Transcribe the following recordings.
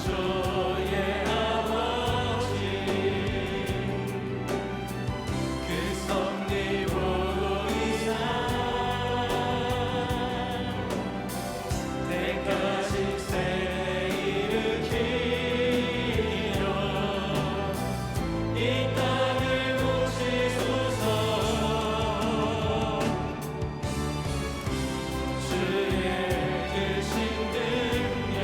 주의 크신 능력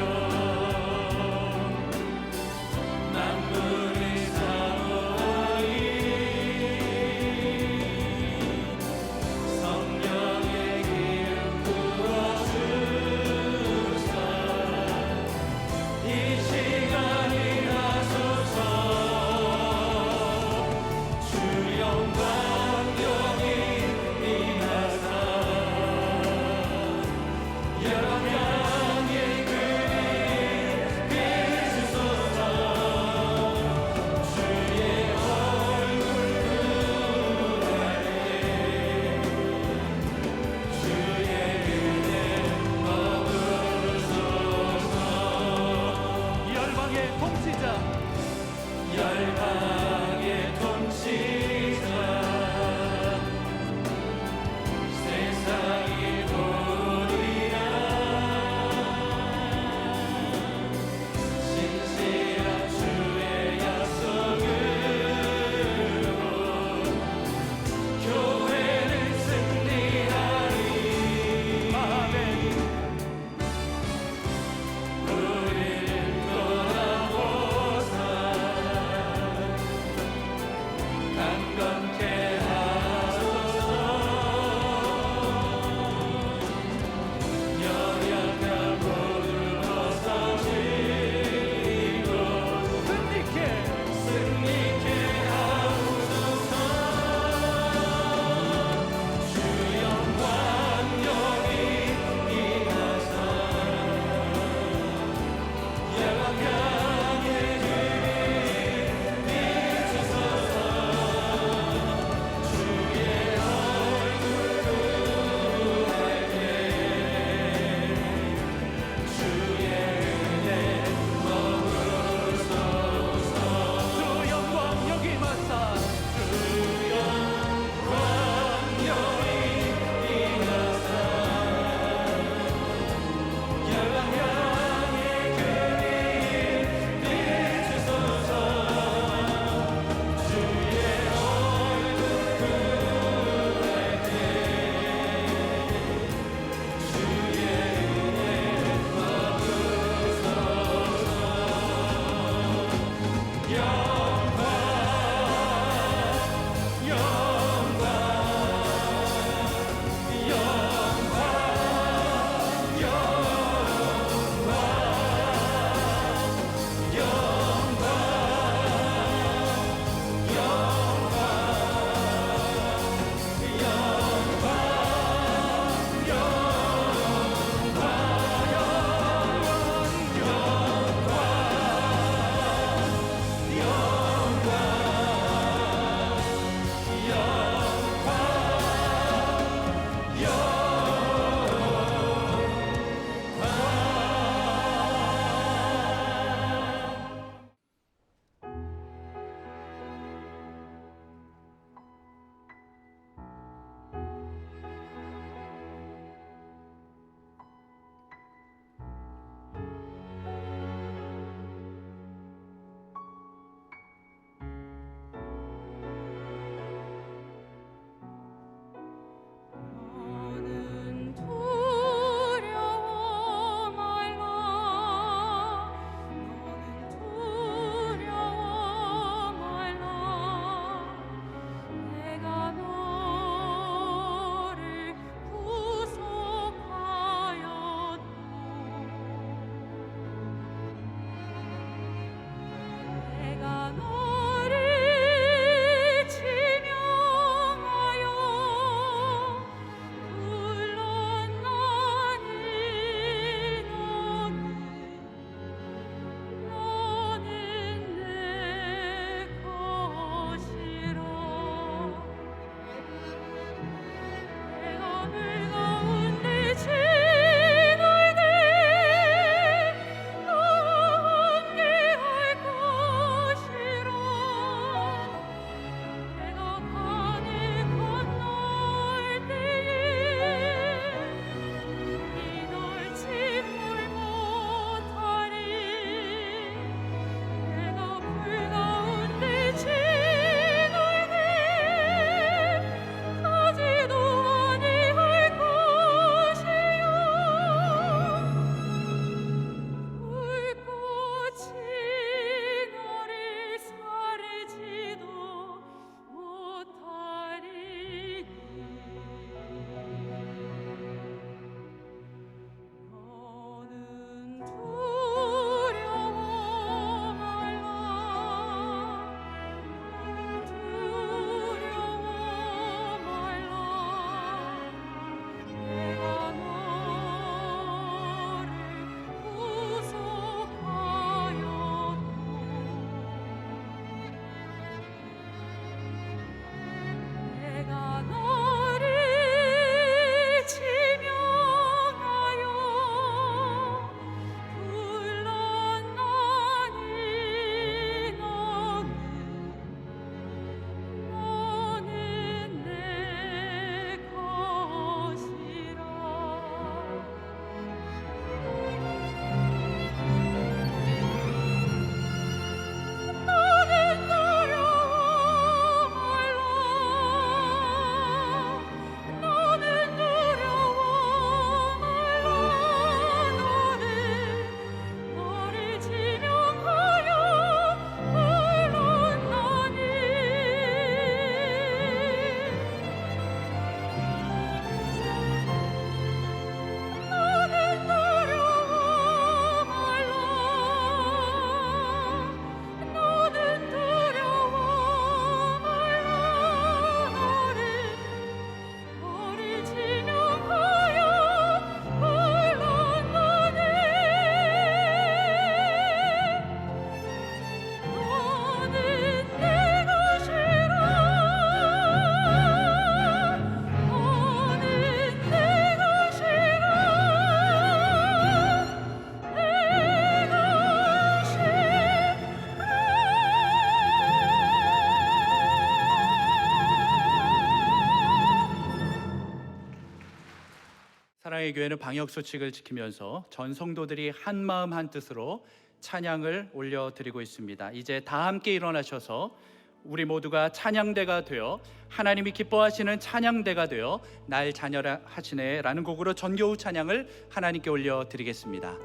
사랑의 교회는 방역수칙을 지키면서 전 성도들이 한마음 한뜻으로 찬양을 올려드리고 있습니다. 이제 다 함께 일어나셔서 우리 모두가 찬양대가 되어 하나님이 기뻐하시는 찬양대가 되어 날 자녀라 하시네 라는 곡으로 전교후 찬양을 하나님께 올려드리겠습니다.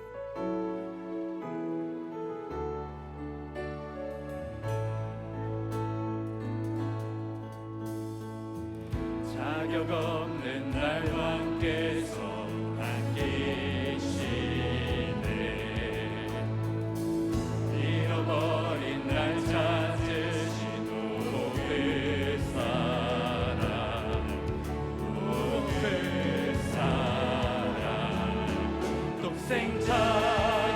자격 없는 날 왕께서 안 계시네. 잃어버린 날 찾으시도 그 사랑, 그 사랑. 독생자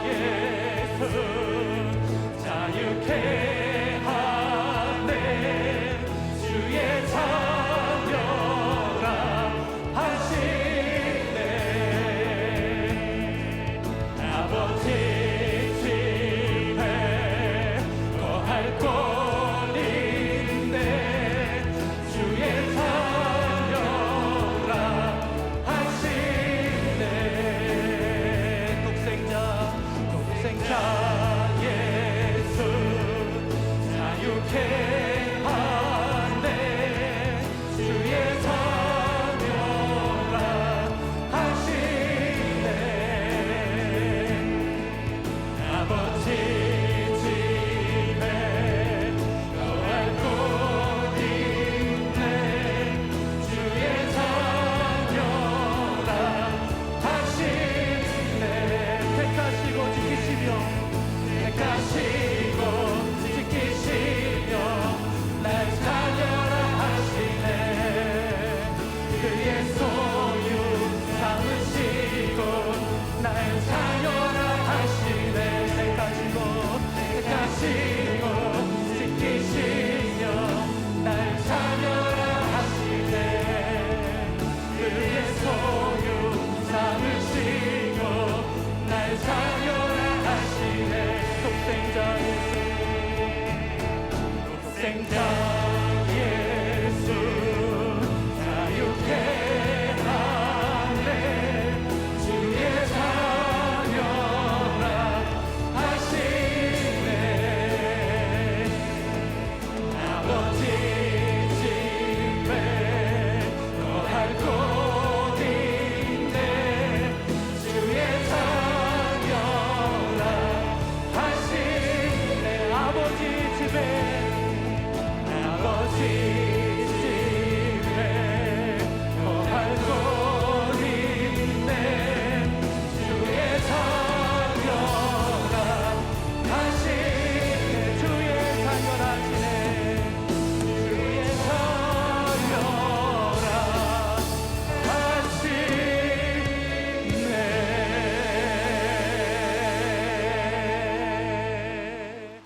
예수 자유케 하네. 주의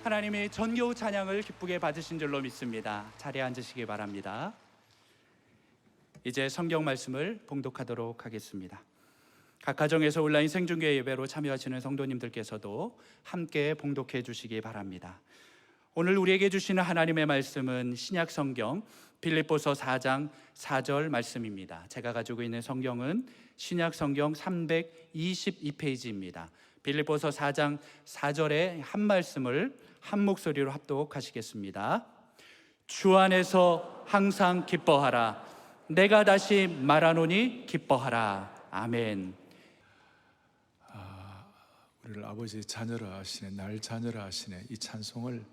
하나님의 전교 찬양을 기쁘게 받으신 줄로 믿습니다. 자리에 앉으시기 바랍니다. 이제 성경 말씀을 봉독하도록 하겠습니다. 각 가정에서 온라인 생중계 예배로 참여하시는 성도님들께서도 함께 봉독해 주시기 바랍니다. 오늘 우리에게 주시는 하나님의 말씀은 신약 성경 빌립보서 4장 4절 말씀입니다. 제가 가지고 있는 성경은 신약 성경 322페이지입니다. 빌립보서 4장 4절의 한 말씀을 한 목소리로 합독하시겠습니다. 주 안에서 항상 기뻐하라. 내가 다시 말하노니 기뻐하라. 아멘. 우리를 아버지 자녀로 하시네, 날 자녀로 하시네, 이 찬송을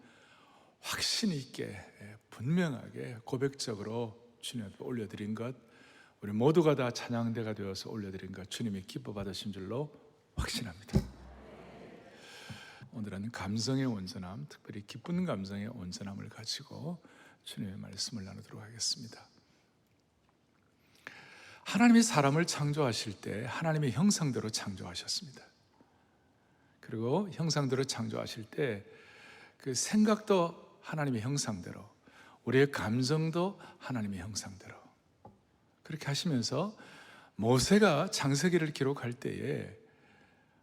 확신 있게 분명하게 고백적으로 주님 앞에 올려드린 것, 우리 모두가 다 찬양대가 되어서 올려드린 것 주님이 기뻐 받으신 줄로 확신합니다. 오늘은 감성의 온전함, 특별히 기쁜 감성의 온전함을 가지고 주님의 말씀을 나누도록 하겠습니다. 하나님이 사람을 창조하실 때 하나님의 형상대로 창조하셨습니다. 그리고 형상대로 창조하실 때 그 생각도 하나님의 형상대로, 우리의 감정도 하나님의 형상대로 그렇게 하시면서 모세가 창세기를 기록할 때에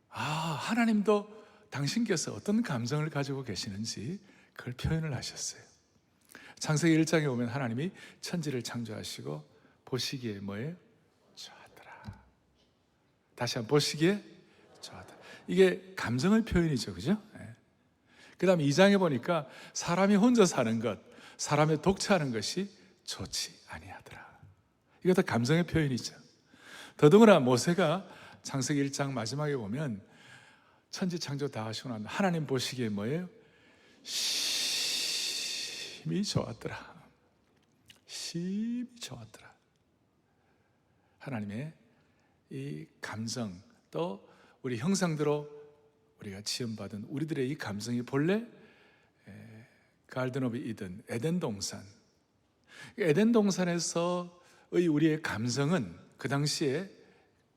하나님도 당신께서 어떤 감정을 가지고 계시는지 그걸 표현을 하셨어요. 창세기 1장에 보면 하나님이 천지를 창조하시고 보시기에 뭐예요? 좋았더라. 다시 한번 보시기에 좋았다. 이게 감정의 표현이죠, 그죠? 그 다음에 2장에 보니까 사람이 혼자 사는 것, 사람의 독차하는 것이 좋지 아니하더라. 이것도 감정의 표현이죠. 더더구나 모세가 창세기 1장 마지막에 보면 천지 창조 다 하시고 난 하나님 보시기에 뭐예요? 심히 좋았더라. 심히 좋았더라. 하나님의 이 감정, 또 우리 형상대로 우리가 지음받은 우리들의 이 감성이 본래 가든 오브 이든, 에덴 동산, 에덴 동산에서의 우리의 감성은 그 당시에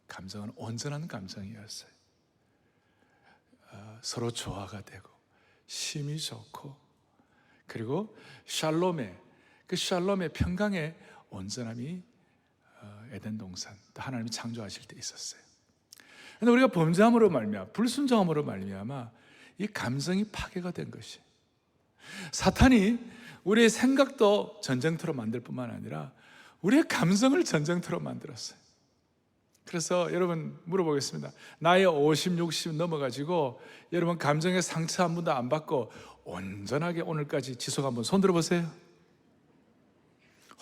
감정은 온전한 감정이었어요. 서로 조화가 되고 심이 좋고, 그리고 샬롬의 평강의 온전함이 에덴 동산, 또 하나님이 창조하실 때 있었어요. 근데 우리가 범죄함으로 말미암아, 불순종함으로 말미암아 이 감성이 파괴가 된 것이, 사탄이 우리의 생각도 전쟁터로 만들 뿐만 아니라 우리의 감성을 전쟁터로 만들었어요. 그래서 여러분 물어보겠습니다. 나이 50, 60 넘어가지고 여러분 감정의 상처 한 번도 안 받고 온전하게 오늘까지 지속 한번 손 들어보세요.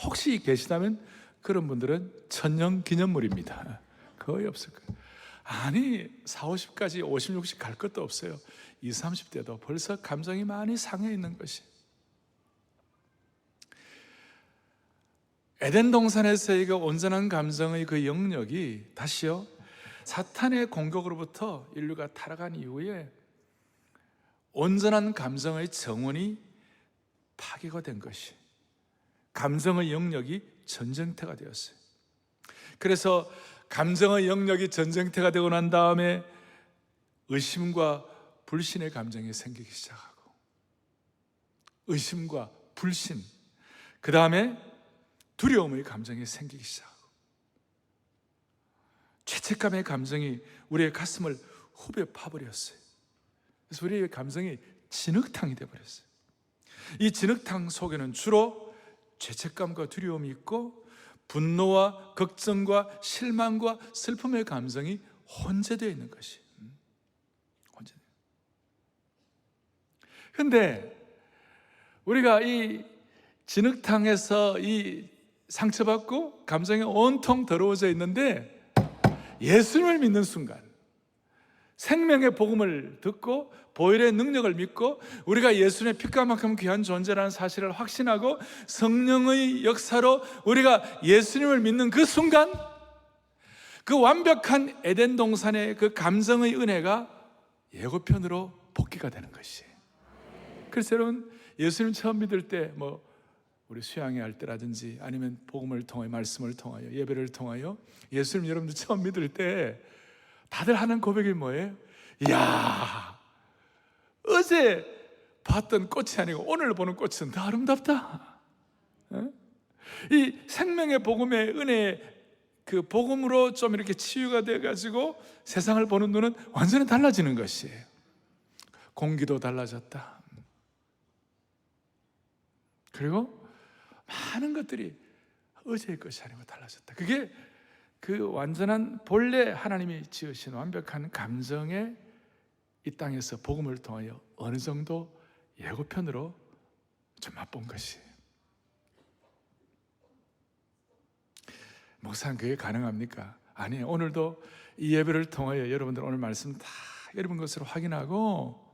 혹시 계시다면 그런 분들은 천년 기념물입니다. 거의 없을 거예요. 아니 40, 50까지 50, 60 갈 것도 없어요. 20, 30대도 벌써 감정이 많이 상해 있는 것이, 에덴 동산에서의 그 온전한 감정의 그 영역이 다시요 사탄의 공격으로부터 인류가 타락한 이후에 온전한 감정의 정원이 파괴가 된 것이, 감정의 영역이 전쟁터가 되었어요. 그래서 감정의 영역이 전쟁터가 되고 난 다음에 의심과 불신의 감정이 생기기 시작하고, 의심과 불신, 그 다음에 두려움의 감정이 생기기 시작하고, 죄책감의 감정이 우리의 가슴을 후벼 파버렸어요. 그래서 우리의 감정이 진흙탕이 되어버렸어요. 이 진흙탕 속에는 주로 죄책감과 두려움이 있고 분노와 걱정과 실망과 슬픔의 감정이 혼재되어 있는 것이, 그런데 우리가 이 진흙탕에서 이 상처받고 감정이 온통 더러워져 있는데 예수님을 믿는 순간, 생명의 복음을 듣고 보혈의 능력을 믿고 우리가 예수님의 피값만큼 귀한 존재라는 사실을 확신하고 성령의 역사로 우리가 예수님을 믿는 그 순간, 그 완벽한 에덴 동산의 그 감정의 은혜가 예고편으로 복귀가 되는 것이. 그래서 여러분 예수님 처음 믿을 때 우리 수양회 할 때라든지 아니면 복음을 통하여, 말씀을 통하여, 예배를 통하여 예수님 여러분들 처음 믿을 때 다들 하는 고백이 뭐예요? 이야, 어제 봤던 꽃이 아니고 오늘 보는 꽃은 더 아름답다. 이 생명의 복음의 은혜, 그 복음으로 좀 이렇게 치유가 돼가지고 세상을 보는 눈은 완전히 달라지는 것이에요. 공기도 달라졌다. 그리고 많은 것들이 어제의 것이 아니고 달라졌다. 그게 그 완전한 본래 하나님이 지으신 완벽한 감정에 이 땅에서 복음을 통하여 어느 정도 예고편으로 좀 맛본 것이에요. 목사님, 그게 가능합니까? 아니에요. 오늘도 이 예배를 통하여 여러분들 오늘 말씀 다 여러분 것으로 확인하고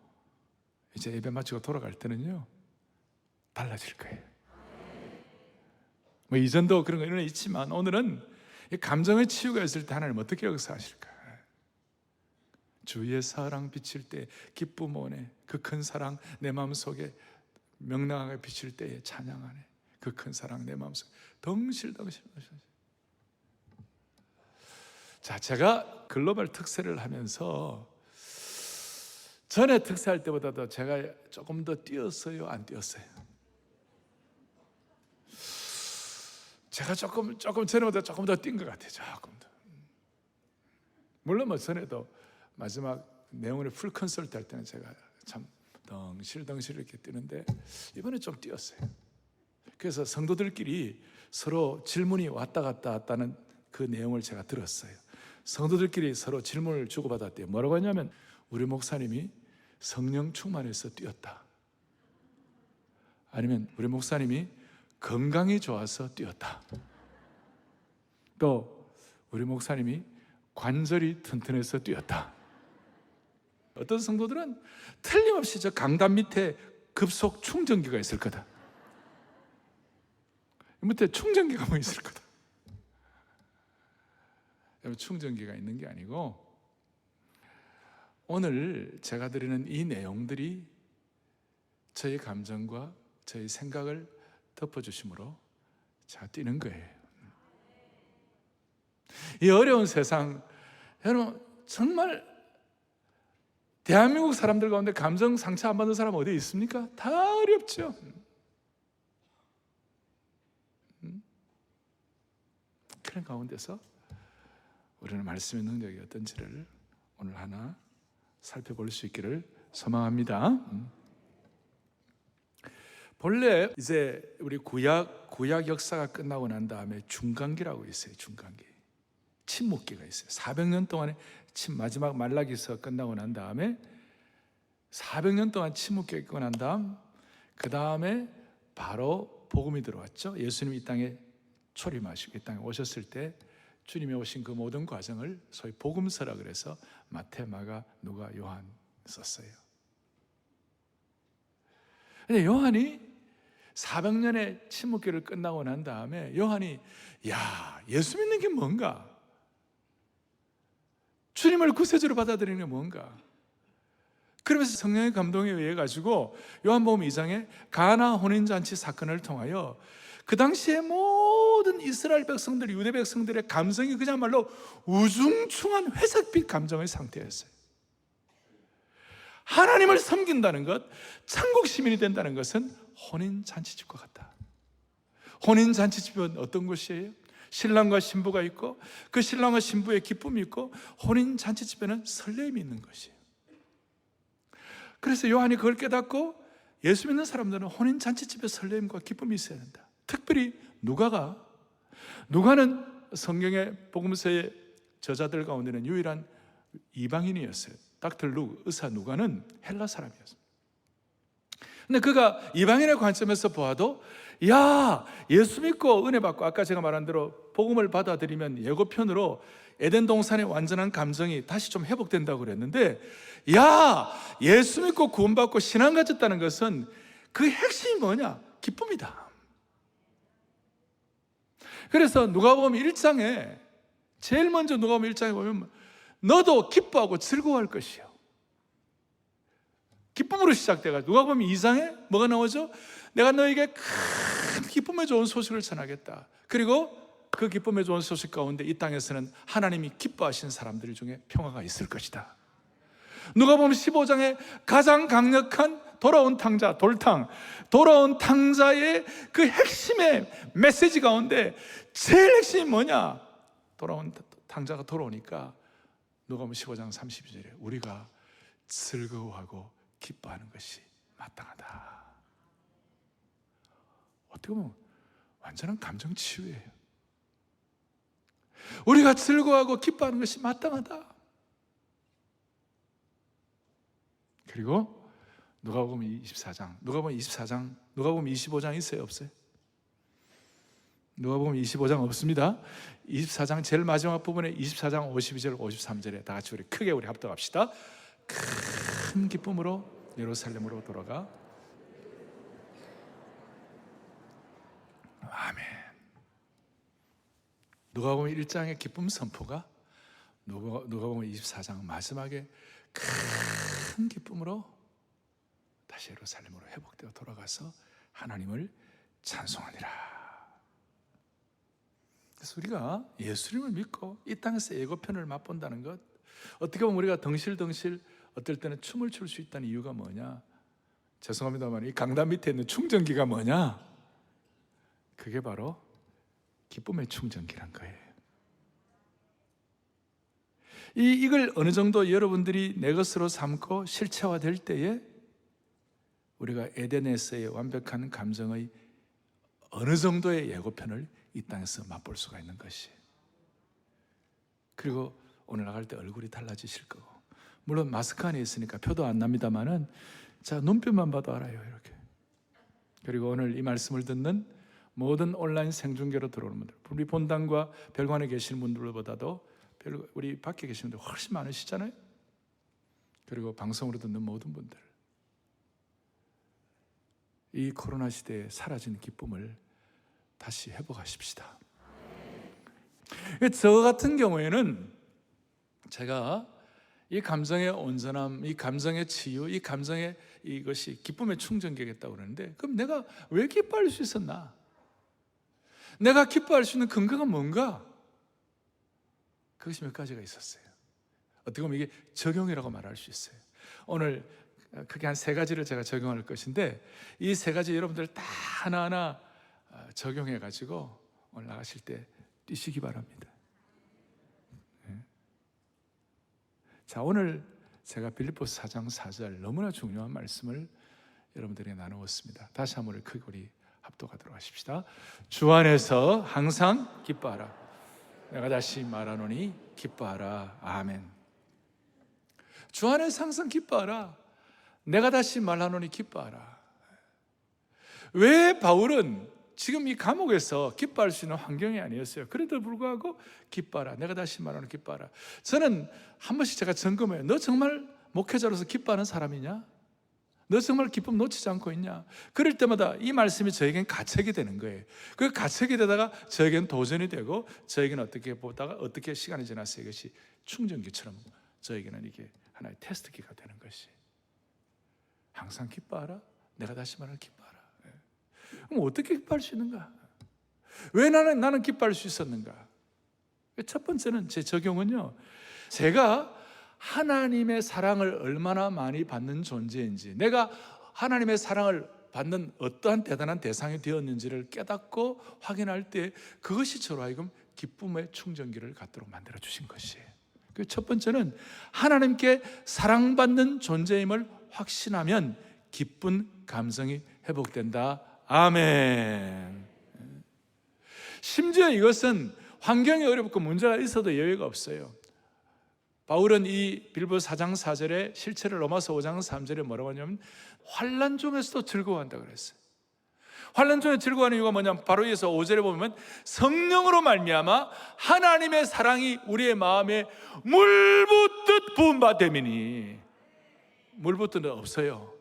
이제 예배 마치고 돌아갈 때는요 달라질 거예요. 뭐 이전도 그런 거 있지만 오늘은 이 감정의 치유가 있을 때 하나님 어떻게 역사하실까? 주의 사랑 비칠 때 기쁨 오네. 그 큰 사랑 내 마음속에 명랑하게 비칠 때에 찬양하네. 그 큰 사랑 내 마음속에 덩실덩실. 자, 제가 글로벌 특세를 하면서 전에 특세할 때보다도 제가 조금 더 뛰었어요, 안 뛰었어요? 제가 조금 전에보다 조금 더 뛴 것 같아요. 조금 더. 물론 뭐 전에도 마지막 내용을 풀 컨설트 할 때는 제가 참 덩실덩실 이렇게 뛰는데 이번에 좀 뛰었어요. 그래서 성도들끼리 서로 질문이 왔다 갔다 했다는 그 내용을 제가 들었어요. 성도들끼리 서로 질문을 주고받았대요. 뭐라고 하냐면 우리 목사님이 성령 충만해서 뛰었다. 아니면 우리 목사님이 건강이 좋아서 뛰었다. 또 우리 목사님이 관절이 튼튼해서 뛰었다. 어떤 성도들은 틀림없이 저 강단 밑에 급속 충전기가 있을 거다. 밑에 충전기가 뭐 있을 거다. 충전기가 있는 게 아니고 오늘 제가 드리는 이 내용들이 저의 감정과 저의 생각을 덮어주심으로 제가 뛰는 거예요. 이 어려운 세상, 여러분 정말 대한민국 사람들 가운데 감정 상처 안 받는 사람 어디 있습니까? 다 어렵죠. 그런 가운데서 우리는 말씀의 능력이 어떤지를 오늘 하나 살펴볼 수 있기를 소망합니다. 본래 이제 우리 구약 역사가 끝나고 난 다음에 중간기라고 있어요. 중간기, 침묵기가 있어요. 400년 동안의 마지막 말라기서 끝나고 난 다음에 400년 동안 침묵기가 있고 난 다음 그 다음에 바로 복음이 들어왔죠. 예수님이 이 땅에 초림하시고 이 땅에 오셨을 때 주님이 오신 그 모든 과정을 소위 복음서라 그래서 마태, 마가, 누가, 요한 썼어요. 근데 요한이 400년의 침묵기를 끝나고 난 다음에 요한이 예수 믿는 게 뭔가? 주님을 구세주로 받아들이는 게 뭔가? 그러면서 성령의 감동에 의해 가지고 요한복음 2장에 가나 혼인잔치 사건을 통하여 그 당시에 모든 이스라엘 백성들, 유대 백성들의 감성이 그야말로 우중충한 회색빛 감정의 상태였어요. 하나님을 섬긴다는 것, 천국 시민이 된다는 것은 혼인잔치집과 같다. 혼인잔치집은 어떤 곳이에요? 신랑과 신부가 있고 그 신랑과 신부의 기쁨이 있고 혼인잔치집에는 설렘이 있는 것이에요. 그래서 요한이 그걸 깨닫고 예수 믿는 사람들은 혼인잔치집에 설렘과 기쁨이 있어야 된다. 특별히 누가는 성경의 복음서의 저자들 가운데는 유일한 이방인이었어요. 닥터 룩, 의사 누가는 헬라 사람이었습니다. 근데 그가 이방인의 관점에서 보아도 예수 믿고 은혜 받고 아까 제가 말한 대로 복음을 받아들이면 예고편으로 에덴 동산의 완전한 감정이 다시 좀 회복된다고 그랬는데 예수 믿고 구원받고 신앙 가졌다는 것은 그 핵심이 뭐냐? 기쁨이다. 그래서 누가복음 1장에 제일 먼저 누가복음 1장에 보면 너도 기뻐하고 즐거워할 것이요. 기쁨으로 시작돼가지고 누가복음 2장에 뭐가 나오죠? 내가 너에게 큰 기쁨의 좋은 소식을 전하겠다. 그리고 그 기쁨의 좋은 소식 가운데 이 땅에서는 하나님이 기뻐하시는 사람들 중에 평화가 있을 것이다. 누가복음 15장에 가장 강력한 돌아온 탕자, 돌탕, 돌아온 탕자의 그 핵심의 메시지 가운데 제일 핵심이 뭐냐? 돌아온 탕자가 돌아오니까 누가복음 15장 32절에 우리가 즐거워하고 기뻐하는 것이 마땅하다. 어떻게 보면 완전한 감정 치유예요. 우리가 즐거워하고 기뻐하는 것이 마땅하다. 그리고 누가복음 24장, 누가복음 25장 있어요, 없어요? 누가복음 25장 없습니다. 24장 제일 마지막 부분에 24장 52절, 53절에 다 같이 크게 합독합시다. 큰 기쁨으로 예루살렘으로 돌아가. 아멘. 누가복음 1장의 기쁨 선포가 누가복음 24장 마지막에 큰 기쁨으로 다시 예루살렘으로 회복되어 돌아가서 하나님을 찬송하니라. 그래서 우리가 예수님을 믿고 이 땅에서 예고편을 맛본다는 것, 어떻게 보면 우리가 덩실덩실 어떨 때는 춤을 출 수 있다는 이유가 뭐냐? 죄송합니다만 이 강단 밑에 있는 충전기가 뭐냐? 그게 바로 기쁨의 충전기란 거예요. 이걸 어느 정도 여러분들이 내 것으로 삼고 실체화될 때에 우리가 에덴에서의 완벽한 감정의 어느 정도의 예고편을 이 땅에서 맛볼 수가 있는 것이. 그리고 오늘 나갈 때 얼굴이 달라지실 거고, 물론 마스크 안에 있으니까 표도 안 납니다만은 자, 눈빛만 봐도 알아요, 이렇게. 그리고 오늘 이 말씀을 듣는 모든 온라인 생중계로 들어오는 분들, 우리 본당과 별관에 계시는 분들보다도 우리 밖에 계시는 분들 훨씬 많으시잖아요. 그리고 방송으로 듣는 모든 분들, 이 코로나 시대에 사라진 기쁨을 다시 회복하십시다. 저 같은 경우에는 제가 이 감정의 온전함, 이 감정의 치유, 이 감정의 이것이 기쁨의 충전기겠다고 그러는데, 그럼 내가 왜 기뻐할 수 있었나? 내가 기뻐할 수 있는 근거가 뭔가? 그것이 몇 가지가 있었어요. 어떻게 보면 이게 적용이라고 말할 수 있어요. 오늘 크게 한 3가지를 제가 적용할 것인데, 이 3가지 여러분들 다 하나하나 적용해가지고 오늘 나가실 때 뛰시기 바랍니다. 자, 오늘 제가 빌립보서 4장 4절 너무나 중요한 말씀을 여러분들에게 나누었습니다. 다시 한번 크게 우리 합독하도록 하십시다. 주 안에서 항상 기뻐하라. 내가 다시 말하노니 기뻐하라. 아멘. 주 안에서 항상 기뻐하라. 내가 다시 말하노니 기뻐하라. 왜 바울은 지금 이 감옥에서 기뻐할 수 있는 환경이 아니었어요. 그래도 불구하고 기뻐하라. 내가 다시 말하노니 기뻐하라. 저는 한 번씩 제가 점검해요. 너 정말 목회자로서 기뻐하는 사람이냐? 너 정말 기쁨 놓치지 않고 있냐? 그럴 때마다 이 말씀이 저에겐 가책이 되는 거예요. 그 가책이 되다가 저에겐 도전이 되고, 저에게는 어떻게 보다가 어떻게 시간이 지나서 이것이 충전기처럼 저에게는 이게 하나의 테스트기가 되는 것이. 항상 기뻐하라. 내가 다시 말할 기뻐하라. 그럼 어떻게 기뻐할 수 있는가? 왜 나는 기뻐할 수 있었는가? 첫 번째는 제 적용은요, 제가 하나님의 사랑을 얼마나 많이 받는 존재인지, 내가 하나님의 사랑을 받는 어떠한 대단한 대상이 되었는지를 깨닫고 확인할 때 그것이 저로 하여금 기쁨의 충전기를 갖도록 만들어 주신 것이에요. 그 첫 번째는 하나님께 사랑받는 존재임을 확신하면 기쁜 감성이 회복된다. 아멘. 심지어 이것은 환경이 어렵고 문제가 있어도 여유가 없어요. 바울은 이 빌립보서 4장 4절에 실체를 로마서 5장 3절에 뭐라고 하냐면 환난 중에서도 즐거워한다 그랬어요. 환난 중에 즐거워하는 이유가 뭐냐면 바로 여기서 5절에 보면 성령으로 말미암아 하나님의 사랑이 우리의 마음에 물붓듯 부음받음이니. 물붓듯은 없어요.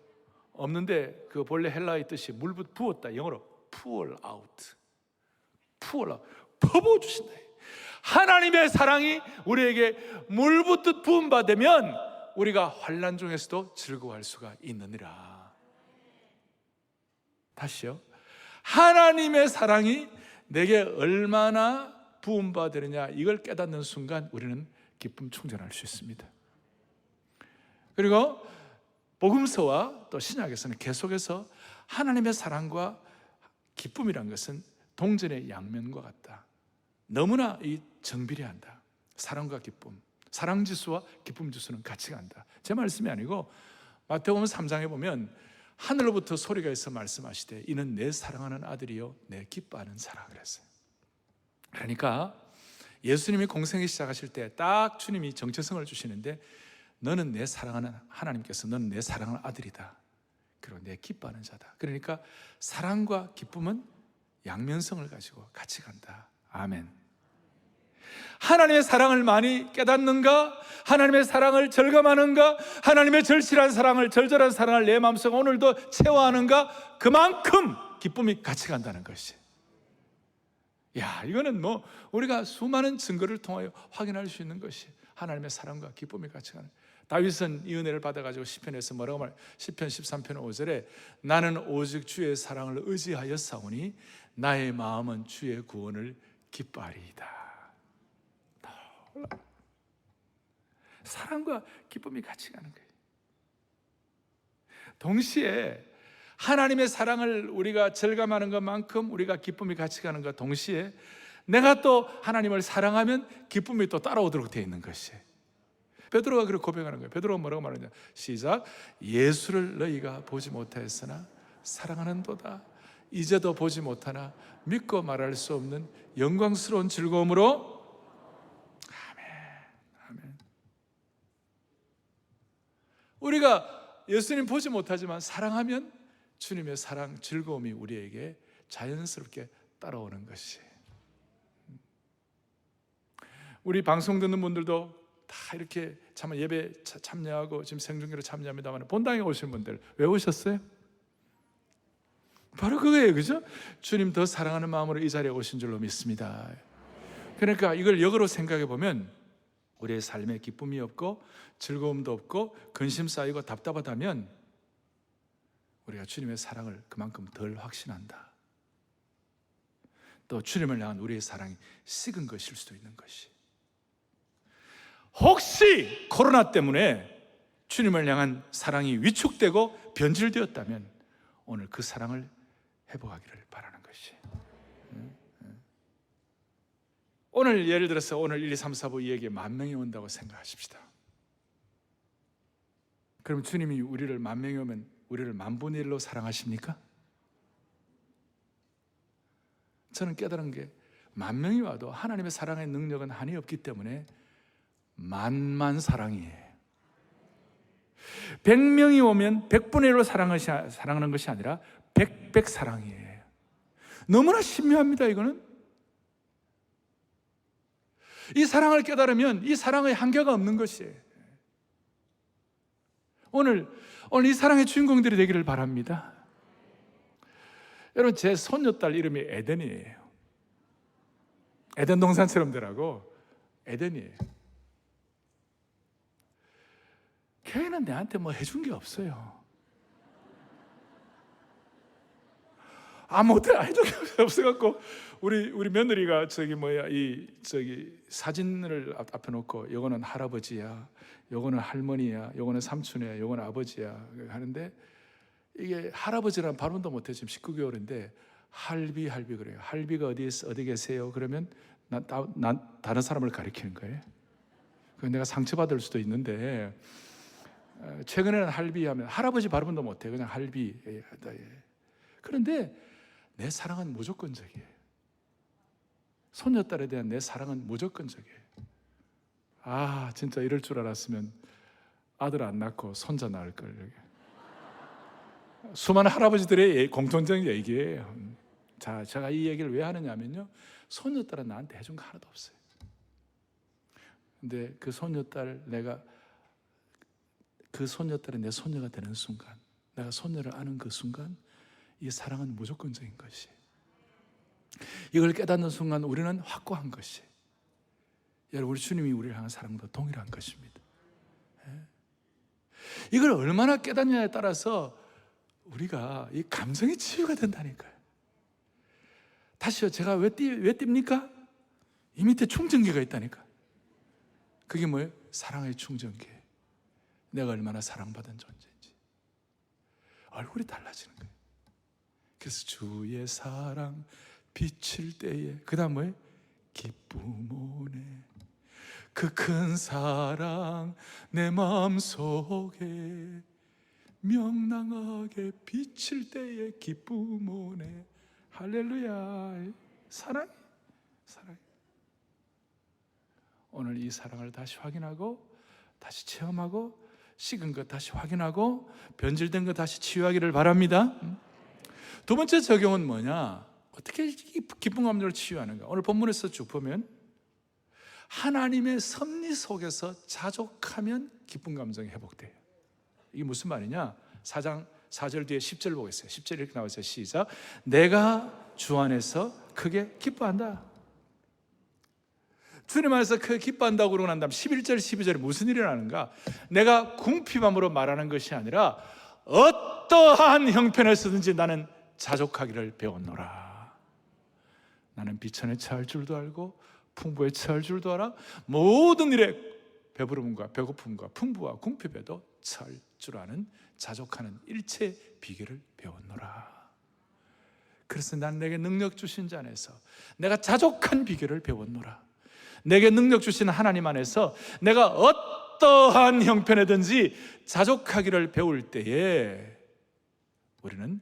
없는데 그 본래 헬라의 뜻이 부었다. 영어로 pour out. 퍼부어 주신다. 하나님의 사랑이 우리에게 물붓듯 부음받으면 우리가 환난 중에서도 즐거워할 수가 있느니라. 다시요. 하나님의 사랑이 내게 얼마나 부음받으느냐, 이걸 깨닫는 순간 우리는 기쁨 충전할 수 있습니다. 그리고 복음서와 또 또 신약에서는 계속해서 하나님의 사랑과 기쁨이란 것은 동전의 양면과 같다. 너무나 이 정비례한다. 사랑과 기쁨, 사랑지수와 기쁨지수는 같이 간다. 제 말씀이 아니고 마태복음 3장에 보면 하늘로부터 소리가 있어 말씀하시되 이는 내 사랑하는 아들이요 내 기뻐하는 자라 그랬어요. 그러니까 예수님이 공생이 시작하실 때 딱 주님이 정체성을 주시는데 너는 내 사랑하는 하나님께서 너는 내 사랑하는 아들이다. 그리고 내 기뻐하는 자다. 그러니까 사랑과 기쁨은 양면성을 가지고 같이 간다. 아멘. 하나님의 사랑을 많이 깨닫는가? 하나님의 사랑을 절감하는가? 하나님의 절실한 사랑을, 절절한 사랑을 내 마음속에 오늘도 체화하는가? 그만큼 기쁨이 같이 간다는 것이. 야, 이거는 뭐 우리가 수많은 증거를 통하여 확인할 수 있는 것이 하나님의 사랑과 기쁨이 같이 가는. 다윗은 이 은혜를 받아가지고 시편에서 뭐라고 말? 시편 13편 5절에 나는 오직 주의 사랑을 의지하여 싸우니 나의 마음은 주의 구원을 기뻐하리이다. 사랑과 기쁨이 같이 가는 거예요. 동시에 하나님의 사랑을 우리가 절감하는 것만큼 우리가 기쁨이 같이 가는 것 동시에 내가 또 하나님을 사랑하면 기쁨이 또 따라오도록 되어 있는 것이. 베드로가 그렇게 고백하는 거예요. 베드로가 뭐라고 말하냐? 시작. 예수를 너희가 보지 못하였으나 사랑하는도다. 이제도 보지 못하나 믿고 말할 수 없는 영광스러운 즐거움으로. 아멘. 우리가 예수님 보지 못하지만 사랑하면 주님의 사랑, 즐거움이 우리에게 자연스럽게 따라오는 것이. 우리 방송 듣는 분들도 다 이렇게 참 예배 참여하고 지금 생중계로 참여합니다만 본당에 오신 분들 왜 오셨어요? 바로 그거예요, 그죠? 주님 더 사랑하는 마음으로 이 자리에 오신 줄로 믿습니다. 그러니까 이걸 역으로 생각해 보면 우리의 삶에 기쁨이 없고 즐거움도 없고 근심 쌓이고 답답하다면 우리가 주님의 사랑을 그만큼 덜 확신한다. 또 주님을 향한 우리의 사랑이 식은 것일 수도 있는 것이. 혹시 코로나 때문에 주님을 향한 사랑이 위축되고 변질되었다면 오늘 그 사랑을 회복하기를 바라는 것이. 오늘 예를 들어서 오늘 1, 2, 3, 4부 이 얘기에 10,000명이 온다고 생각하십시다. 그럼 주님이 우리를 10,000명이 오면 우리를 10,000분의 1로 사랑하십니까? 저는 깨달은 게 10,000명이 와도 하나님의 사랑의 능력은 한이 없기 때문에 만만 사랑이에요. 100명이 오면 100분의 1로 사랑하는 것이 아니라 100 사랑이에요. 너무나 신묘합니다. 이거는 이 사랑을 깨달으면 이 사랑의 한계가 없는 것이에요. 오늘 이 사랑의 주인공들이 되기를 바랍니다. 여러분, 제 손녀딸 이름이 에덴이에요. 에덴 동산처럼 되라고. 에덴이에요. 걔는 내한테 뭐 해준 게 없어요. 아무것도 해준 게 없어갖고 우리 며느리가 사진을 앞에 놓고 요거는 할아버지야, 요거는 할머니야, 요거는 삼촌이야, 요거는 아버지야 하는데 이게 할아버지라는 발음도 못해. 지금 19개월인데 할비 그래요. 할비가 어디 계세요? 그러면 난 다른 사람을 가리키는 거예요. 그래서 내가 상처받을 수도 있는데 최근에는 할비 하면 할아버지 발음도 못해. 그냥 할비. 그런데 내 사랑은 무조건적이에요. 손녀딸에 대한 내 사랑은 무조건적이에요. 아, 진짜 이럴 줄 알았으면 아들 안 낳고 손자 낳을 걸. 수많은 할아버지들의 공통적인 얘기예요. 자, 제가 이 얘기를 왜 하느냐면요, 손녀딸은 나한테 해준 거 하나도 없어요. 근데 그 손녀딸이 내 손녀가 되는 순간, 내가 손녀를 아는 그 순간 이 사랑은 무조건적인 것이. 이걸 깨닫는 순간 우리는 확고한 것이. 여러분, 우리 주님이 우리를 향한 사랑도 동일한 것입니다. 이걸 얼마나 깨닫냐에 따라서 우리가 이 감성이 치유가 된다니까요. 다시요, 제가 왜 띱니까? 이 밑에 충전기가 있다니까. 그게 뭐예요? 사랑의 충전기. 내가 얼마나 사랑받은 존재인지. 얼굴이 달라지는 거예요. 그래서 주의 사랑 비칠 때에 그 다음 뭐예요? 기쁨 오네. 그 큰 사랑 내 마음속에 명랑하게 비칠 때에 기쁨 오네. 할렐루야. 사랑. 오늘 이 사랑을 다시 확인하고 다시 체험하고 식은 것 다시 확인하고 변질된 것 다시 치유하기를 바랍니다. 두 번째 적용은 뭐냐? 어떻게 기쁜 감정을 치유하는가? 오늘 본문에서 쭉 보면 하나님의 섭리 속에서 자족하면 기쁜 감정이 회복돼요. 이게 무슨 말이냐? 4장 4절 뒤에 10절 보겠어요. 10절 이렇게 나와있어요. 시작. 내가 주 안에서 크게 기뻐한다. 주님 안에서 크게 기뻐한다고 그러고 난 다음 11절 12절에 무슨 일이 일어나는가? 내가 궁핍함으로 말하는 것이 아니라 어떠한 형편에서든지 나는 자족하기를 배웠노라. 나는 비천에 처할 줄도 알고 풍부에 처할 줄도 알아. 모든 일에 배부름과 배고픔과 풍부와 궁핍에도 처할 줄 아는 자족하는 일체 비결을 배웠노라. 그래서 난 내게 능력 주신 자 안에서 내가 자족한 비결을 배웠노라. 내게 능력 주신 하나님 안에서 내가 어떠한 형편이든지 자족하기를 배울 때에 우리는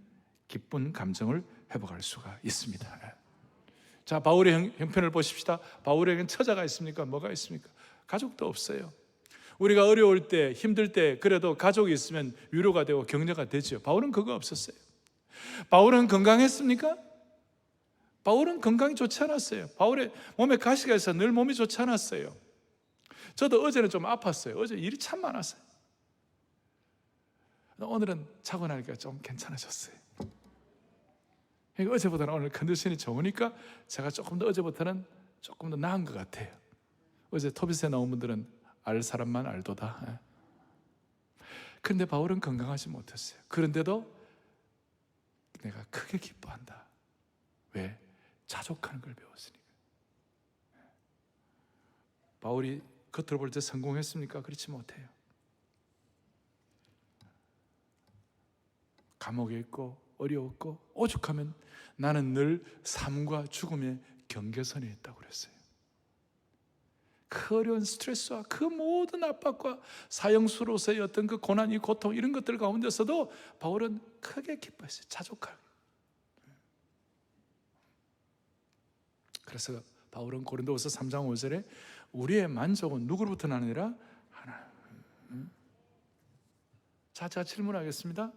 기쁜 감정을 회복할 수가 있습니다. 자, 바울의 형편을 보십시다. 바울에겐 처자가 있습니까? 뭐가 있습니까? 가족도 없어요. 우리가 어려울 때, 힘들 때 그래도 가족이 있으면 위로가 되고 격려가 되죠. 바울은 그거 없었어요. 바울은 건강했습니까? 바울은 건강이 좋지 않았어요. 바울의 몸에 가시가 있어서 늘 몸이 좋지 않았어요. 저도 어제는 좀 아팠어요. 어제 일이 참 많았어요. 오늘은 자고 나니까 좀 괜찮아졌어요. 그러니까 어제보다는 오늘 컨디션이 좋으니까 제가 조금 더 어제부터는 조금 더 나은 것 같아요. 어제 토비스에 나온 분들은 알 사람만 알도다. 그런데 바울은 건강하지 못했어요. 그런데도 내가 크게 기뻐한다. 왜? 자족하는 걸 배웠으니까. 바울이 겉으로 볼 때 성공했습니까? 그렇지 못해요. 감옥에 있고 어려웠고 오죽하면 나는 늘 삶과 죽음의 경계선에 있다고 그랬어요. 그 어려운 스트레스와 그 모든 압박과 사형수로서의 어떤 그 고난이 고통 이런 것들 가운데서도 바울은 크게 기뻐했어요. 자족하게. 그래서 바울은 고린도후서 3장 5절에 우리의 만족은 누구로부터 나느니라? 하나님. 자, 제가 질문하겠습니다.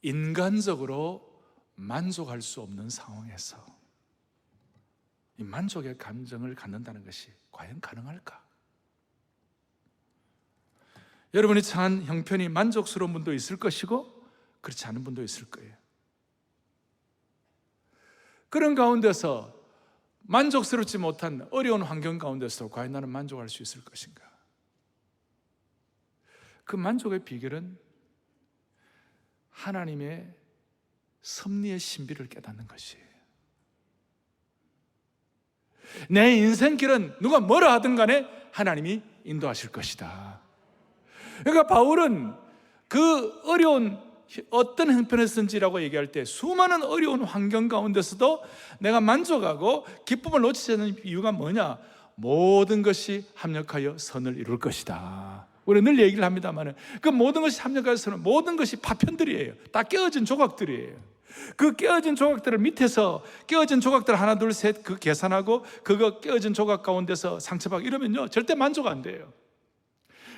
인간적으로 만족할 수 없는 상황에서 이 만족의 감정을 갖는다는 것이 과연 가능할까? 여러분이 처한 형편이 만족스러운 분도 있을 것이고 그렇지 않은 분도 있을 거예요. 그런 가운데서 만족스럽지 못한 어려운 환경 가운데서 과연 나는 만족할 수 있을 것인가? 그 만족의 비결은 하나님의 섭리의 신비를 깨닫는 것이에요. 내 인생길은 누가 뭐라 하든 간에 하나님이 인도하실 것이다. 그러니까 바울은 그 어려운 어떤 형편에서든지라고 얘기할 때 수많은 어려운 환경 가운데서도 내가 만족하고 기쁨을 놓치지 않는 이유가 뭐냐? 모든 것이 합력하여 선을 이룰 것이다. 우리 늘 얘기를 합니다만 그 모든 것이 합력하여 선은 모든 것이 파편들이에요. 다 깨어진 조각들이에요. 그 깨어진 조각들을 밑에서 깨어진 조각들 하나 둘 셋 그 계산하고 그거 깨어진 조각 가운데서 상처받고 이러면요 절대 만족 안 돼요.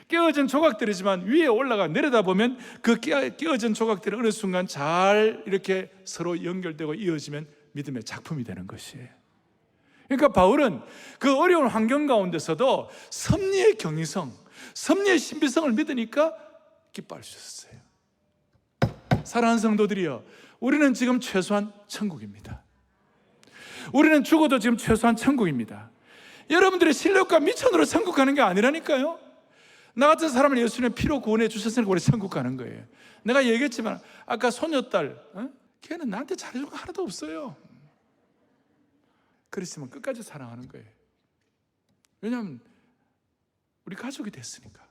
깨어진 조각들이지만 위에 올라가 내려다보면 그 깨어진 조각들이 어느 순간 잘 이렇게 서로 연결되고 이어지면 믿음의 작품이 되는 것이에요. 그러니까 바울은 그 어려운 환경 가운데서도 섭리의 경이성, 섭리의 신비성을 믿으니까 기뻐할 수 있었어요. 사랑하는 성도들이여, 우리는 지금 최소한 천국입니다. 우리는 죽어도 지금 최소한 천국입니다. 여러분들의 실력과 미천으로 천국 가는 게 아니라니까요. 나 같은 사람을 예수님의 피로 구원해 주셨으니까 우리 천국 가는 거예요. 내가 얘기했지만 아까 손녀딸 걔는 나한테 잘해줄 거 하나도 없어요. 그랬으면 끝까지 사랑하는 거예요. 왜냐하면 우리 가족이 됐으니까.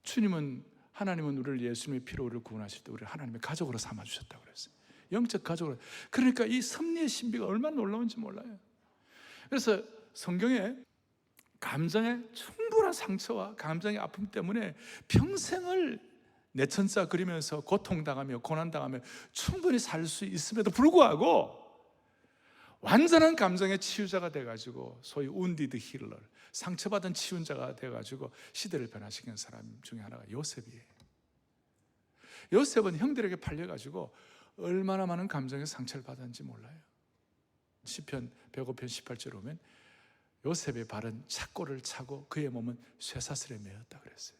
주님은 하나님은 우리를 예수님의 피로 우리를 구원하실 때 우리를 하나님의 가족으로 삼아주셨다고 그랬어요. 영적 가족으로. 그러니까 이 섭리의 신비가 얼마나 놀라운지 몰라요. 그래서 성경에 감정의 충분한 상처와 감정의 아픔 때문에 평생을 내천자 그리면서 고통당하며 고난당하며 충분히 살 수 있음에도 불구하고 완전한 감정의 치유자가 돼가지고 소위 운디드 힐러, 상처받은 치유자가 돼가지고 시대를 변화시킨 사람 중에 하나가 요셉이에요. 요셉은 형들에게 팔려가지고 얼마나 많은 감정의 상처를 받았는지 몰라요. 시편 105편 18절에 보면 요셉의 발은 착고를 차고 그의 몸은 쇠사슬에 매였다 그랬어요.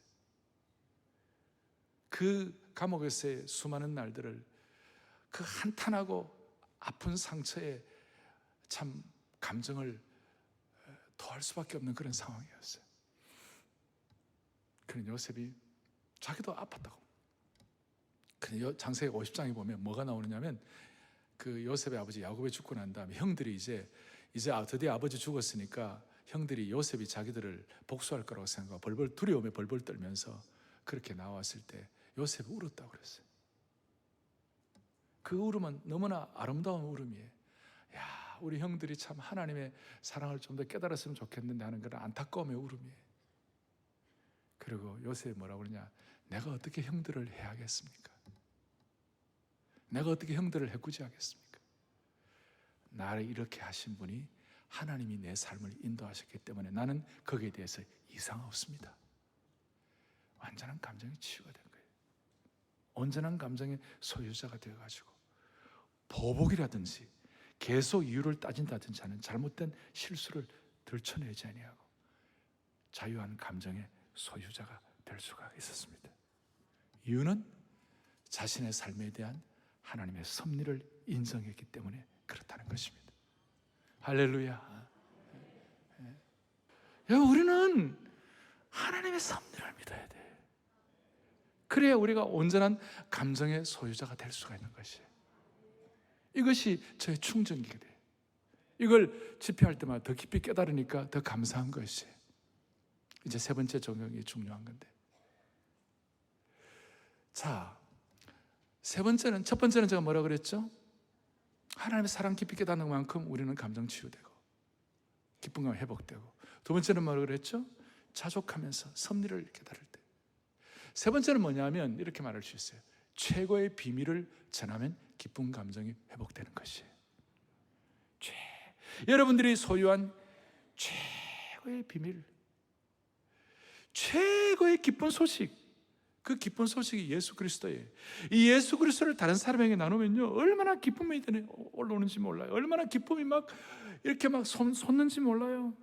그 감옥에서의 수많은 날들을 그 한탄하고 아픈 상처에 참 감정을 토할 수밖에 없는 그런 상황이었어요. 그런 요셉이 자기도 아팠다고. 근데 창세기 50장에 보면 뭐가 나오느냐면 그 요셉의 아버지 야곱이 죽고 난 다음에 형들이 이제 드디어 아버지 죽었으니까 형들이 요셉이 자기들을 복수할 거라고 생각하고 벌벌 두려움에 벌벌 떨면서 그렇게 나왔을 때 요셉이 울었다고 그랬어요. 그 울음은 너무나 아름다운 울음이에요. 야, 우리 형들이 참 하나님의 사랑을 좀 더 깨달았으면 좋겠는데 하는 그런 안타까움의 울음이에요. 그리고 요셉이 뭐라고 그러냐? 내가 어떻게 형들을 해야겠습니까? 내가 어떻게 형들을 해꾸지하겠습니까? 나를 이렇게 하신 분이 하나님이 내 삶을 인도하셨기 때문에 나는 거기에 대해서 이상 없습니다. 완전한 감정이 치유가 된 거예요. 온전한 감정의 소유자가 되어가지고 보복이라든지 계속 이유를 따진다든지 하는 잘못된 실수를 들춰내지 아니하고 자유한 감정의 소유자가 될 수가 있었습니다. 이유는 자신의 삶에 대한 하나님의 섭리를 인정했기 때문에 그렇다는 것입니다. 할렐루야. 우리는 하나님의 섭리를 믿어야 돼. 그래야 우리가 온전한 감정의 소유자가 될 수가 있는 것이에요. 이것이 저의 충전기가 돼요. 이걸 집회할 때마다 더 깊이 깨달으니까 더 감사한 것이에요. 이제 세 번째 적용이 중요한 건데, 자, 세 번째는, 첫 번째는 제가 뭐라 그랬죠? 하나님의 사랑 깊이 깨닫는 만큼 우리는 감정 치유되고 기쁨감 회복되고, 두 번째는 뭐라 그랬죠? 자족하면서 섭리를 깨달을 때. 세 번째는 뭐냐면 이렇게 말할 수 있어요. 최고의 비밀을 전하면 기쁜 감정이 회복되는 것이에요. 여러분들이 소유한 최고의 비밀, 최고의 기쁜 소식, 그 기쁜 소식이 예수 그리스도예요. 이 예수 그리스도를 다른 사람에게 나누면요, 얼마나 기쁨이 올라오는지 몰라요. 얼마나 기쁨이 막 이렇게 막 솟는지 몰라요.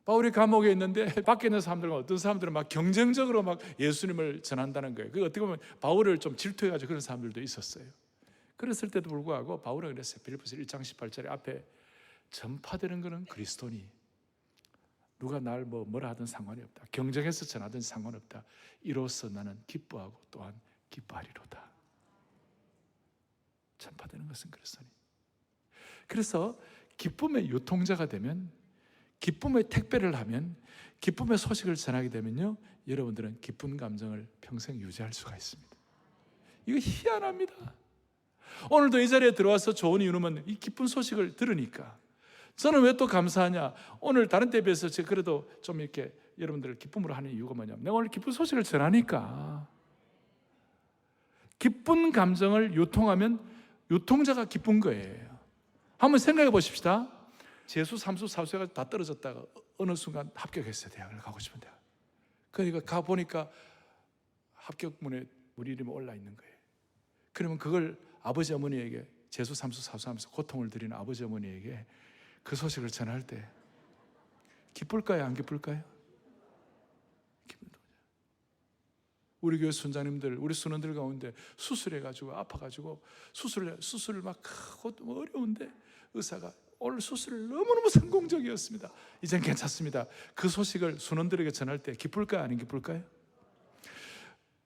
바울이 감옥에 있는데 밖에 있는 사람들과 어떤 사람들은 막 경쟁적으로 막 예수님을 전한다는 거예요. 그 어떻게 보면 바울을 좀 질투해가지고 그런 사람들도 있었어요. 그랬을 때도 불구하고 바울은 그랬어요. 빌립보서 1장 18절에 앞에 전파되는 것은 그리스도니 누가 날 뭐라 하든 상관이 없다. 경쟁해서 전하든 상관없다. 이로써 나는 기뻐하고 또한 기뻐하리로다. 전파되는 것은 그리스도니. 그래서 기쁨의 유통자가 되면, 기쁨의 택배를 하면, 기쁨의 소식을 전하게 되면요, 여러분들은 기쁜 감정을 평생 유지할 수가 있습니다. 이거 희한합니다. 오늘도 이 자리에 들어와서 좋은 이유는 이 기쁜 소식을 들으니까. 저는 왜 또 감사하냐? 오늘 다른 때에 비해서 제가 그래도 좀 이렇게 여러분들을 기쁨으로 하는 이유가 뭐냐면, 내가 오늘 기쁜 소식을 전하니까. 기쁜 감정을 유통하면 유통자가 기쁜 거예요. 한번 생각해 보십시다. 재수, 삼수, 사수가 다 떨어졌다가 어느 순간 합격했어요. 대학을 가고 싶은 대학. 그러니까 가보니까 합격문에 우리 이름이 올라 있는 거예요. 그러면 그걸 아버지 어머니에게, 재수, 삼수, 사수하면서 고통을 드리는 아버지 어머니에게 그 소식을 전할 때 기쁠까요? 안 기쁠까요? 기쁩니다. 우리 교회 순장님들, 우리 순원들 가운데 수술해가지고 아파가지고 수술을 막 하고 어려운데 의사가 오늘 수술을 너무너무 성공적이었습니다. 이젠 괜찮습니다. 그 소식을 순원들에게 전할 때 기쁠까요? 안 기쁠까요?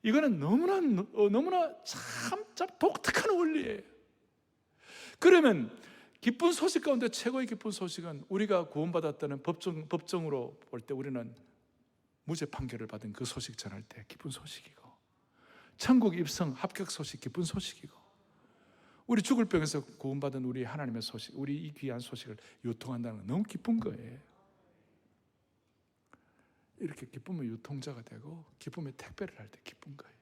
이거는 너무나 참 독특한 원리예요. 그러면 기쁜 소식 가운데 최고의 기쁜 소식은 우리가 구원받았다는 법정으로 볼 때 우리는 무죄 판결을 받은 그 소식 전할 때 기쁜 소식이고, 천국 입성 합격 소식 기쁜 소식이고, 우리 죽을 병에서 구원받은 우리 하나님의 소식, 우리 이 귀한 소식을 유통한다는 건 너무 기쁜 거예요. 이렇게 기쁨의 유통자가 되고 기쁨의 택배를 할 때 기쁜 거예요.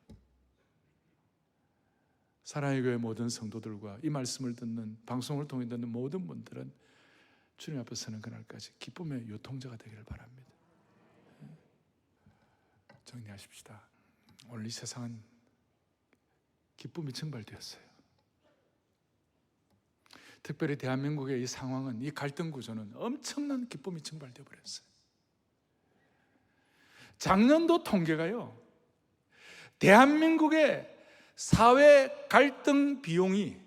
사랑의 교회 모든 성도들과 이 말씀을 듣는, 방송을 통해 듣는 모든 분들은 주님 앞에 서는 그날까지 기쁨의 유통자가 되기를 바랍니다. 정리하십시다. 오늘 이 세상은 기쁨이 증발되었어요. 특별히 대한민국의 이 상황은, 이 갈등 구조는 엄청난 기쁨이 증발되어 버렸어요. 작년도 통계가요, 대한민국의 사회 갈등 비용이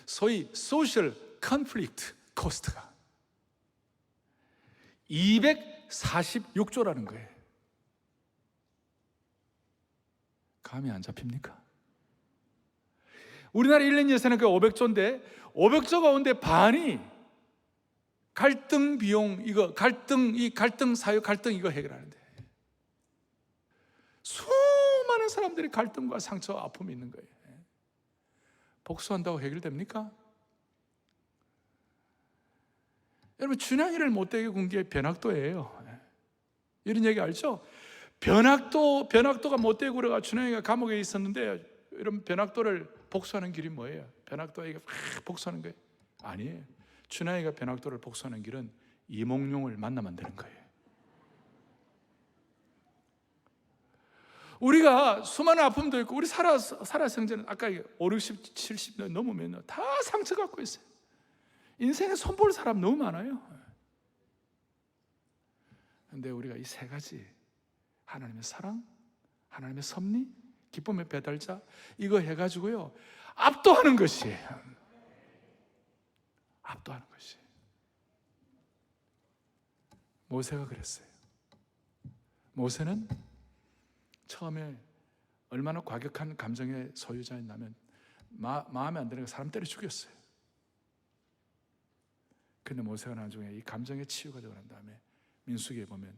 소위 소셜 컨플릭트 코스트가 246조라는 거예요. 감이 안 잡힙니까? 우리나라 1년 예산은 그 500조인데 500조 가운데 반이 갈등 비용, 이거 갈등 사회 갈등 이거 해결하는데, 수많은 사람들이 갈등과 상처, 아픔이 있는 거예요. 복수한다고 해결됩니까? 여러분, 춘향이를 못되게 군 게 변학도예요. 이런 얘기 알죠? 변학도가 못되게 굴어가 춘향이가 감옥에 있었는데, 여러분, 변학도를 복수하는 길이 뭐예요? 변학도에게 복수하는 거예요? 아니에요. 춘향이가 변학도를 복수하는 길은 이몽룡을 만나면 되는 거예요. 우리가 수많은 아픔도 있고, 우리 살아 형제는 아까 5, 60, 70년 넘으면 다 상처 갖고 있어요. 인생에 손볼 사람 너무 많아요. 그런데 우리가 이 세 가지, 하나님의 사랑, 하나님의 섭리, 기쁨의 배달자, 이거 해가지고요 압도하는 것이에요. 압도하는 것이. 모세가 그랬어요. 모세는 처음에 얼마나 과격한 감정의 소유자였냐면 마음에 안 드는 사람 때려 죽였어요. 근데 모세가 나중에 이 감정의 치유가 되고 난 다음에 민수기에 보면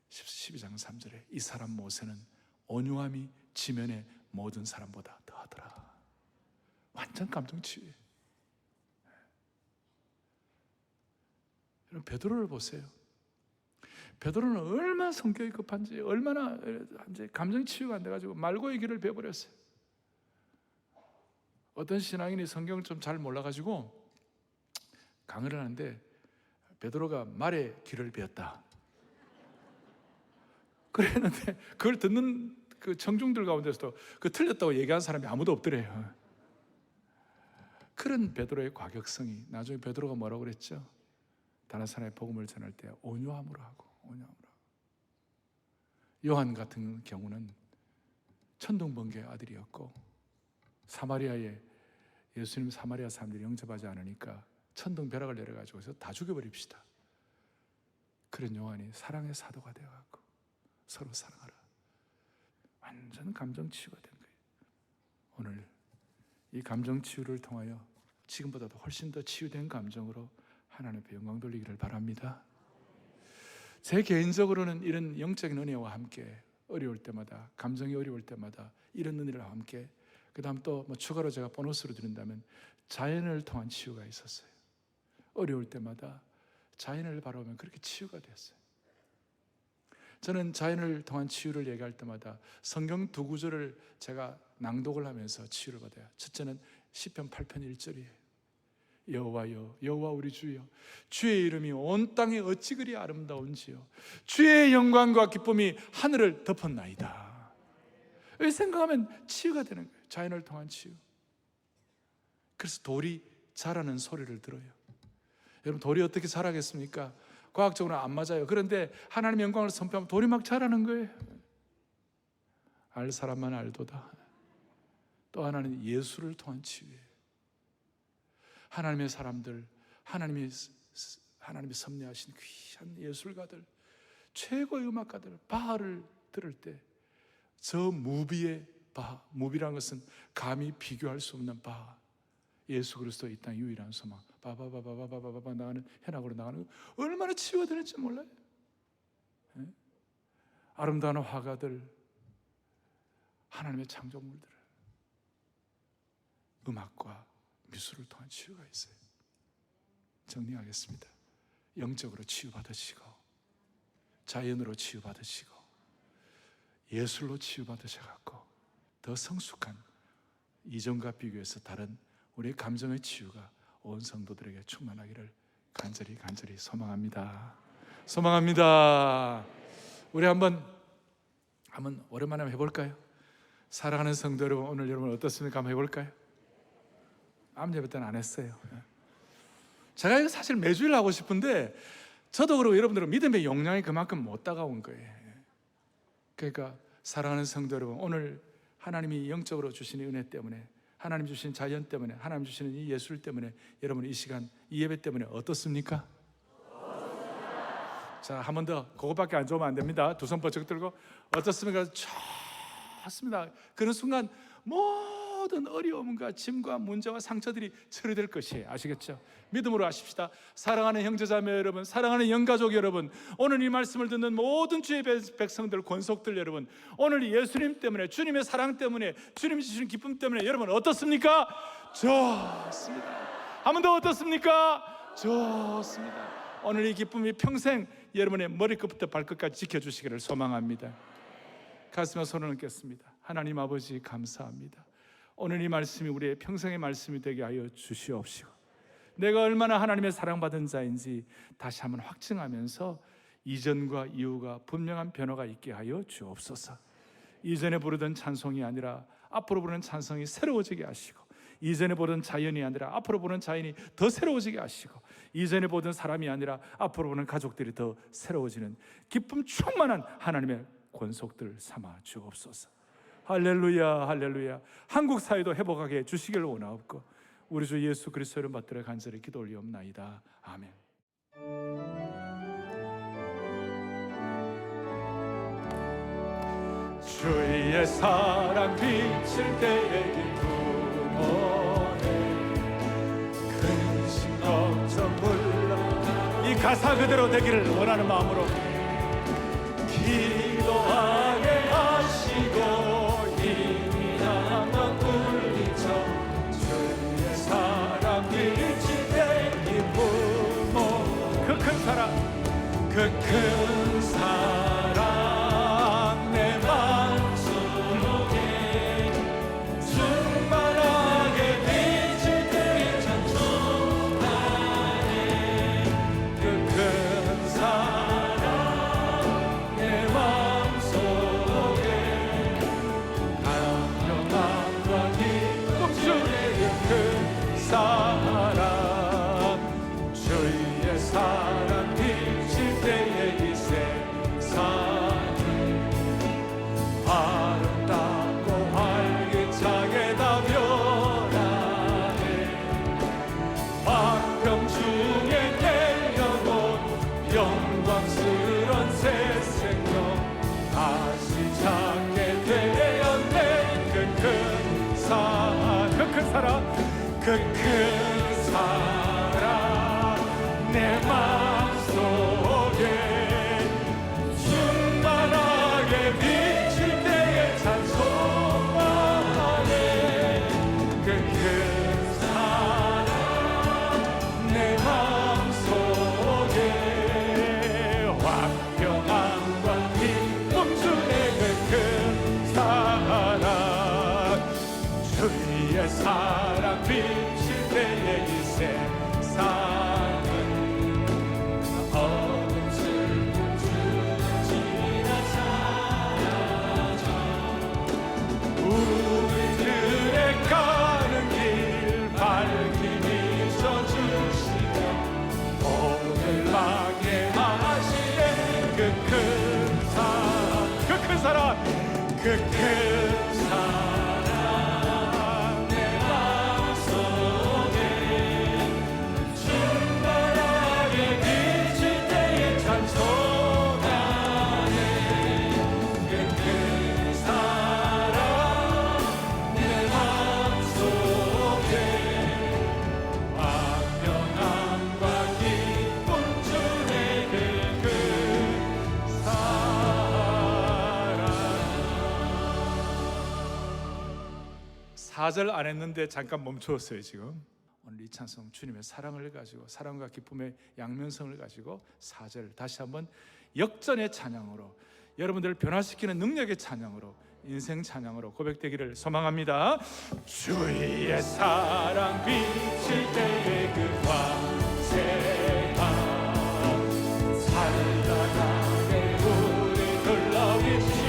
12장 3절에 이 사람 모세는 온유함이 지면의 모든 사람보다 더하더라. 완전 감정 치유예요. 여러분, 베드로를 보세요. 베드로는 얼마나 성격이 급한지, 얼마나 이제 감정 치유가 안 돼가지고 말고의 길을 배워버렸어요. 어떤 신앙인이 성경을 좀 잘 몰라가지고 강의를 하는데 베드로가 말의 길을 배웠다 그랬는데, 그걸 듣는 그 청중들 가운데서도 그 틀렸다고 얘기한 사람이 아무도 없더래요. 그런 베드로의 과격성이, 나중에 베드로가 뭐라고 그랬죠? 다른 사람의 복음을 전할 때 온유함으로 하고, 온유함으로 하고. 요한 같은 경우는 천둥번개의 아들이었고, 사마리아에 예수님 사마리아 사람들이 영접하지 않으니까 천둥벼락을 내려가지고 다 죽여버립시다. 그런 요한이 사랑의 사도가 되어갖고 서로 사랑하라. 완전 감정 치유가 된 거예요. 오늘 이 감정 치유를 통하여 지금보다도 훨씬 더 치유된 감정으로 하나님 앞에 영광 돌리기를 바랍니다. 제 개인적으로는 이런 영적인 은혜와 함께 어려울 때마다, 감정이 어려울 때마다 이런 은혜와 함께, 그 다음 또 추가로 제가 보너스로 드린다면 자연을 통한 치유가 있었어요. 어려울 때마다 자연을 바라보면 그렇게 치유가 됐어요. 저는 자연을 통한 치유를 얘기할 때마다 성경 두 구절을 제가 낭독을 하면서 치유를 받아요. 첫째는 시편 8편 1절이에요. 여호와여, 여호와 우리 주여, 주의 이름이 온 땅에 어찌 그리 아름다운지요, 주의 영광과 기쁨이 하늘을 덮었나이다. 이 생각하면 치유가 되는 거예요. 자연을 통한 치유. 그래서 돌이 자라는 소리를 들어요. 여러분, 돌이 어떻게 자라겠습니까? 과학적으로는 안 맞아요. 그런데 하나님의 영광을 선포하면 돌이 막 자라는 거예요. 알 사람만 알도다. 또 하나는 예수를 통한 치유예요. 하나님의 사람들, 하나님이 섭리하신 귀한 예술가들, 최고의 음악가들, 바하를 들을 때 저 무비의 바하, 무비라는 것은 감히 비교할 수 없는 바하, 예수 그리스도 이 땅 유일한 소망, 바바바바바바바바 나가는 현악으로 나가는, 얼마나 치유가 되는지 몰라요. 아름다운 화가들, 하나님의 창조물들을 음악과 미술을 통한 치유가 있어요. 정리하겠습니다. 영적으로 치유받으시고, 자연으로 치유받으시고, 예술로 치유받으셔갖고 더 성숙한 이전과 비교해서 다른 우리의 감정의 치유가 온 성도들에게 충만하기를 간절히 소망합니다. 소망합니다. 우리 한번 오랜만에 한번 해볼까요? 사랑하는 성도 여러분, 오늘 여러분 어떻습니까? 한번 해볼까요? 암 예배 때는 안 했어요. 제가 이거 사실 매주일 하고 싶은데 저도 그러고 여러분들은 믿음의 용량이 그만큼 못 다가온 거예요. 그러니까 사랑하는 성도 여러분, 오늘 하나님이 영적으로 주시는 은혜 때문에, 하나님 주신 자연 때문에, 하나님 주시는 이 예술 때문에 여러분 이 시간, 이 예배 때문에 어떻습니까? 자, 한 번 더. 그거밖에 안 좋으면 안 됩니다. 두 손 번쩍 들고 어떻습니까? 좋습니다. 그런 순간 모든 어려움과 짐과 문제와 상처들이 처리될 것이에요. 아시겠죠? 믿음으로 하십시다. 사랑하는 형제자매 여러분, 사랑하는 영가족 여러분, 오늘 이 말씀을 듣는 모든 주의 백성들, 권속들 여러분, 오늘 예수님 때문에, 주님의 사랑 때문에, 주님이 주시는 기쁨 때문에 여러분 어떻습니까? 좋습니다. 한 번 더 어떻습니까? 좋습니다. 오늘 이 기쁨이 평생 여러분의 머리끝부터 발끝까지 지켜주시기를 소망합니다. 가슴에 손을 얹겠습니다. 하나님 아버지 감사합니다. 오늘 이 말씀이 우리의 평생의 말씀이 되게 하여 주시옵시고, 내가 얼마나 하나님의 사랑받은 자인지 다시 한번 확증하면서 이전과 이후가 분명한 변화가 있게 하여 주옵소서. 이전에 부르던 찬송이 아니라 앞으로 부르는 찬송이 새로워지게 하시고, 이전에 보던 자연이 아니라 앞으로 보는 자연이 더 새로워지게 하시고, 이전에 보던 사람이 아니라 앞으로 보는 가족들이 더 새로워지는 기쁨 충만한 하나님의 권속들 삼아 주옵소서. 할렐루야, 할렐루야. 한국 사회도 회복하게 해주시기를 원하옵고, 우리 주 예수 그리스도를 받들어 간절히 기도 올리옵나이다. 아멘. 주의 사랑 비칠 때의 기쁨, 근심 걱정 물러 이 가사 그대로 되기를 원하는 마음으로 기도하게 하시고 힘이 남아 굴리쳐 주의 사랑 비칠 때의 기쁨, 그 큰 사랑, 그 큰 사랑 내 마음속에 충만하게 비칠 때의 찬송하네. 그 큰 사랑 내 마음속에 강력함과 기쁨 주의 그 사랑, 주의 사랑 비칠 때의 이 세상이 아름답고 활기차게 다 변하네. 화평 중에 내려온 영광스런 새 생명 다시 찾게 되었네. 그 큰 사랑, 그 큰 사랑, 그 큰 사랑 내 마음속에 충만하게 비칠 때에 찬송하네. 그 큰 사랑 내 마음속에 화평함과 기쁨 주네. 그 큰 사랑, 주의 사랑 비칠 때에 이 세상은 어둠 슬픔 주지나 사라져. 우리들의 가는 길 밝히 비춰주시며 오늘 나게 하시네. 그 큰 사랑, 그 큰 사랑, 그 큰 사랑 내 마음속에 충만하게 비칠 때에 찬송하네. 그 큰 사랑 내 마음속에 화평함과 기쁨 주네. 그 큰 사랑 4절 안 했는데 잠깐 멈추었어요. 지금 오늘 이 찬송 주님의 사랑을 가지고, 사랑과 기쁨의 양면성을 가지고 4절 다시 한번 역전의 찬양으로, 여러분들을 변화시키는 능력의 찬양으로, 인생 찬양으로 고백되기를 소망합니다. 주의 사랑 비칠 때의 그 광채가 찬란하게 우리 둘러비치